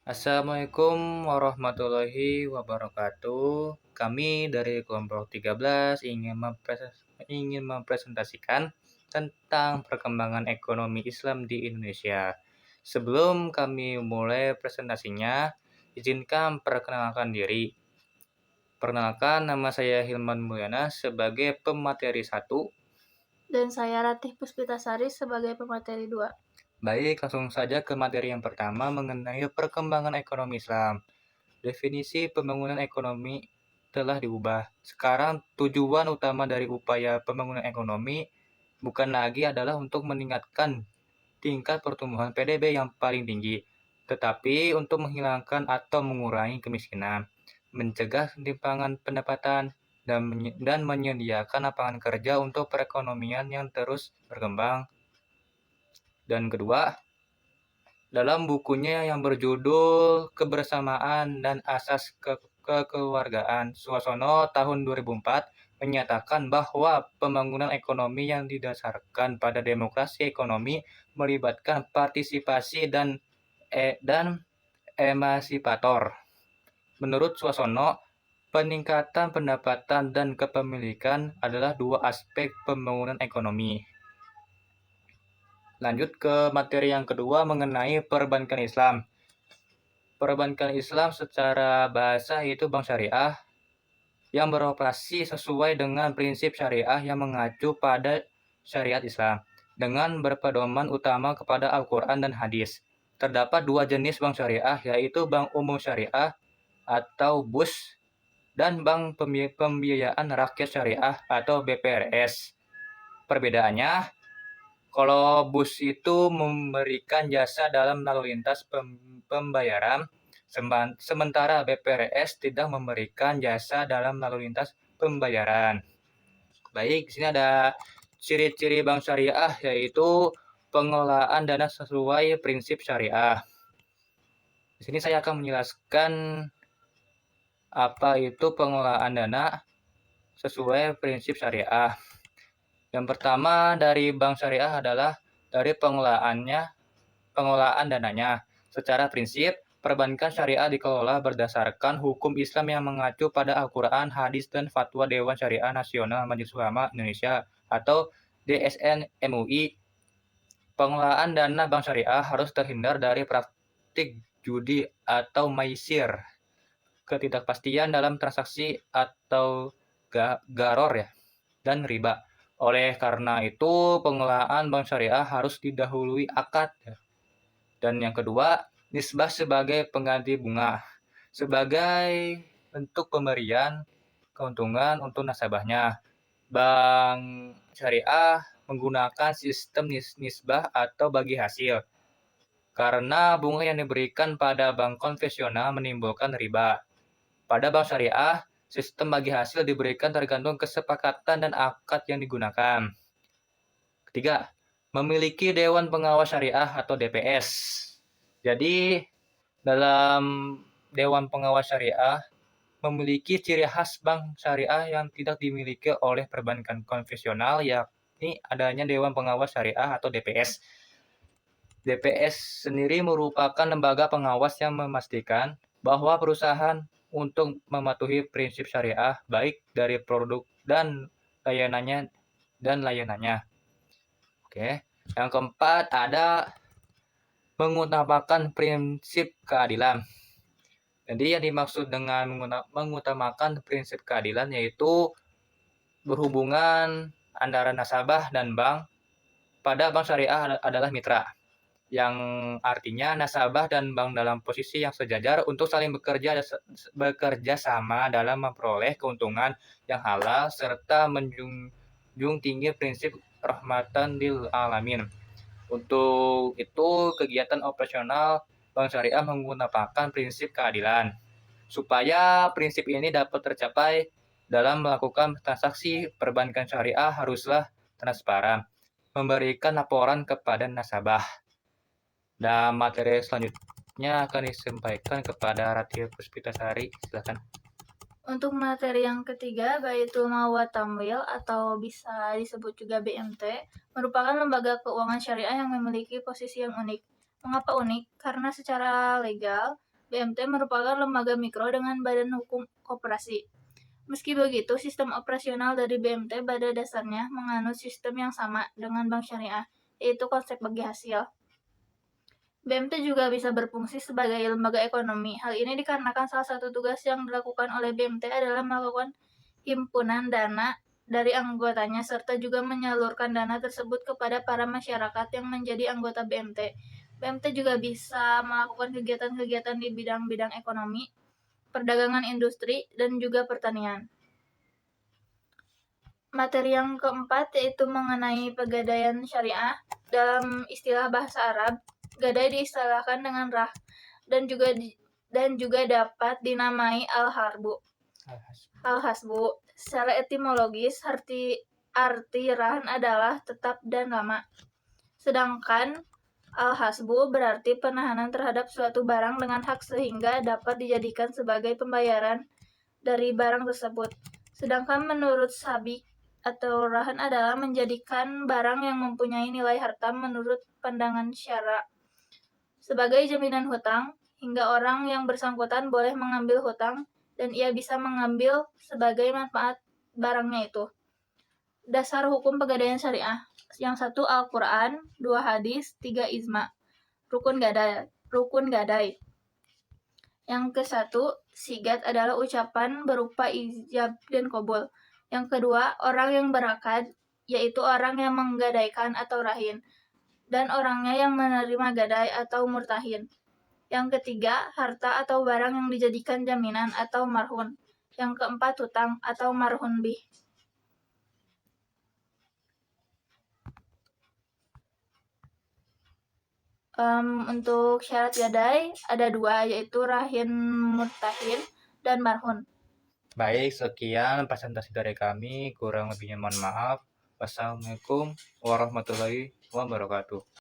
Assalamualaikum warahmatullahi wabarakatuh. Kami dari kelompok 13 ingin mempresentasikan tentang perkembangan ekonomi Islam di Indonesia. Sebelum kami mulai presentasinya, izinkan perkenalkan diri. Perkenalkan, nama saya Hilman Mulyana sebagai pemateri 1. Dan saya Ratih Puspitasari sebagai pemateri 2. Baik, langsung saja ke materi yang pertama mengenai perkembangan ekonomi Islam. Definisi pembangunan ekonomi telah diubah. Sekarang tujuan utama dari upaya pembangunan ekonomi bukan lagi adalah untuk meningkatkan tingkat pertumbuhan PDB yang paling tinggi, tetapi untuk menghilangkan atau mengurangi kemiskinan, mencegah ketimpangan pendapatan, dan menyediakan lapangan kerja untuk perekonomian yang terus berkembang. Dan kedua, dalam bukunya yang berjudul Kebersamaan dan Asas Kekeluargaan, Suarsono tahun 2004 menyatakan bahwa pembangunan ekonomi yang didasarkan pada demokrasi ekonomi melibatkan partisipasi dan emasipator. Menurut Suarsono, peningkatan pendapatan dan kepemilikan adalah dua aspek pembangunan ekonomi. Lanjut ke materi yang kedua mengenai perbankan Islam. Perbankan Islam secara bahasa itu bank syariah yang beroperasi sesuai dengan prinsip syariah yang mengacu pada syariat Islam dengan berpedoman utama kepada Al-Quran dan hadis. Terdapat dua jenis bank syariah, yaitu Bank Umum Syariah atau BUS dan Bank Pembiayaan Rakyat Syariah atau BPRS. Perbedaannya, kalau BUS itu memberikan jasa dalam lalu lintas pembayaran, sementara BPRS tidak memberikan jasa dalam lalu lintas pembayaran. Baik, di sini ada ciri-ciri bank syariah, yaitu pengelolaan dana sesuai prinsip syariah. Di sini saya akan menjelaskan apa itu pengelolaan dana sesuai prinsip syariah. Yang pertama dari bank syariah adalah dari pengelolaan dananya. Secara prinsip, perbankan syariah dikelola berdasarkan hukum Islam yang mengacu pada Al-Quran, hadis, dan fatwa Dewan Syariah Nasional Majelis Ulama Indonesia atau DSN MUI. Pengelolaan dana bank syariah harus terhindar dari praktik judi atau maisir, ketidakpastian dalam transaksi atau garor ya, dan riba. Oleh karena itu, pengelolaan bank syariah harus didahului akad. Dan yang kedua, nisbah sebagai pengganti bunga. Sebagai bentuk pemberian keuntungan untuk nasabahnya, bank syariah menggunakan sistem nisbah atau bagi hasil. Karena bunga yang diberikan pada bank konvensional menimbulkan riba. Pada bank syariah, sistem bagi hasil diberikan tergantung kesepakatan dan akad yang digunakan. Ketiga, memiliki Dewan Pengawas Syariah atau DPS. Jadi, dalam Dewan Pengawas Syariah memiliki ciri khas bank syariah yang tidak dimiliki oleh perbankan konvensional, yakni adanya Dewan Pengawas Syariah atau DPS. DPS sendiri merupakan lembaga pengawas yang memastikan bahwa perusahaan untuk mematuhi prinsip syariah baik dari produk dan layanannya. Oke. Yang keempat ada mengutamakan prinsip keadilan. Jadi yang dimaksud dengan mengutamakan prinsip keadilan yaitu berhubungan antara nasabah dan bank pada bank syariah adalah mitra, yang artinya nasabah dan bank dalam posisi yang sejajar untuk saling bekerja sama dalam memperoleh keuntungan yang halal serta menjunjung tinggi prinsip rahmatan lil alamin. Untuk itu, kegiatan operasional bank syariah menggunakan prinsip keadilan. Supaya prinsip ini dapat tercapai dalam melakukan transaksi, perbankan syariah haruslah transparan, memberikan laporan kepada nasabah. Dan materi selanjutnya akan disampaikan kepada Ratih Puspitasari. Silakan. Untuk materi yang ketiga, Baitul Mal wa Tamwil atau bisa disebut juga BMT, merupakan lembaga keuangan syariah yang memiliki posisi yang unik. Mengapa unik? Karena secara legal, BMT merupakan lembaga mikro dengan badan hukum koperasi. Meski begitu, sistem operasional dari BMT pada dasarnya menganut sistem yang sama dengan bank syariah, yaitu konsep bagi hasil. BMT juga bisa berfungsi sebagai lembaga ekonomi. Hal ini dikarenakan salah satu tugas yang dilakukan oleh BMT adalah melakukan himpunan dana dari anggotanya serta juga menyalurkan dana tersebut kepada para masyarakat yang menjadi anggota BMT. BMT juga bisa melakukan kegiatan-kegiatan di bidang-bidang ekonomi, perdagangan industri, dan juga pertanian. Materi yang keempat yaitu mengenai pegadaian syariah. Dalam istilah bahasa Arab, gadai diistilahkan dengan rah dan juga dapat dinamai al-harbu. Al-hasbu. Secara etimologis, arti rahan adalah tetap dan lama. Sedangkan al-hasbu berarti penahanan terhadap suatu barang dengan hak sehingga dapat dijadikan sebagai pembayaran dari barang tersebut. Sedangkan menurut sabik atau rahan adalah menjadikan barang yang mempunyai nilai harta menurut pandangan syara sebagai jaminan hutang, hingga orang yang bersangkutan boleh mengambil hutang dan ia bisa mengambil sebagai manfaat barangnya itu. Dasar hukum pegadaian syariah. Yang satu Al-Quran, 2 hadis, 3 ijma. Rukun gadai. Yang ke satu, sigat adalah ucapan berupa ijab dan qabul. Yang kedua, orang yang berakad, yaitu orang yang menggadaikan atau rahin, dan orangnya yang menerima gadai atau murtahin. Yang ketiga, harta atau barang yang dijadikan jaminan atau marhun. Yang keempat, hutang atau marhun bih. Untuk syarat gadai ada 2, yaitu rahin murtahin dan marhun. Baik, sekian presentasi dari kami. Kurang lebihnya mohon maaf. Wassalamualaikum warahmatullahi wabarakatuh.